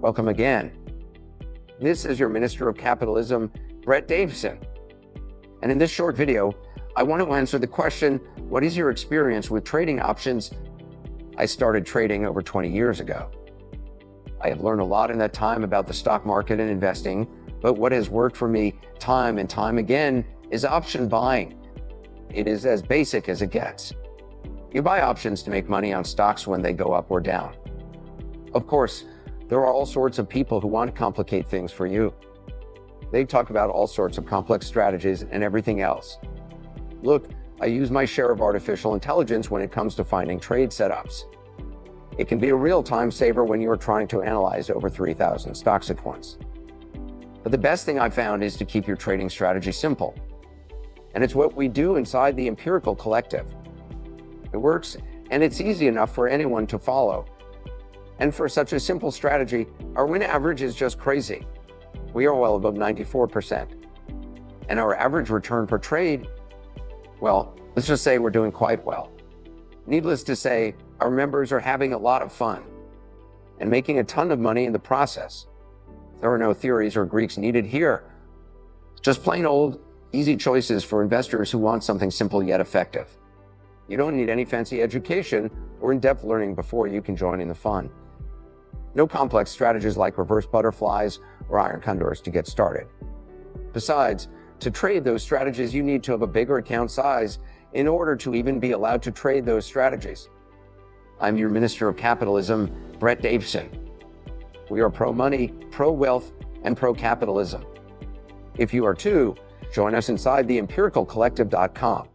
Welcome again. This is your Minister of Capitalism, Brett Davison. And in this short video, I want to answer the question, what is your experience with trading options? I started trading over 20 years ago. I have learned a lot in that time about the stock market and investing, but what has worked for me time and time again is option buying. It is as basic as it gets. You buy options to make money on stocks when they go up or down. Of course, there are all sorts of people who want to complicate things for you. They talk about all sorts of complex strategies and everything else. Look, I use my share of artificial intelligence when it comes to finding trade setups. It can be a real time saver when you're trying to analyze over 3,000 stocks at once. But the best thing I've found is to keep your trading strategy simple. And it's what we do inside the Empirical Collective. It works, and it's easy enough for anyone to follow. And for such a simple strategy, our win average is just crazy. We are well above 94%. And our average return per trade, well, let's just say we're doing quite well. Needless to say, our members are having a lot of fun and making a ton of money in the process. There are no theories or Greeks needed here. Just plain old, easy choices for investors who want something simple yet effective. You don't need any fancy education or in-depth learning before you can join in the fun. No complex strategies like reverse butterflies or iron condors to get started. Besides, to trade those strategies, you need to have a bigger account size in order to even be allowed to trade those strategies. I'm your Minister of Capitalism, Brett Davison. We are pro-money, pro-wealth, and pro-capitalism. If you are too, join us inside the empiricalcollective.com.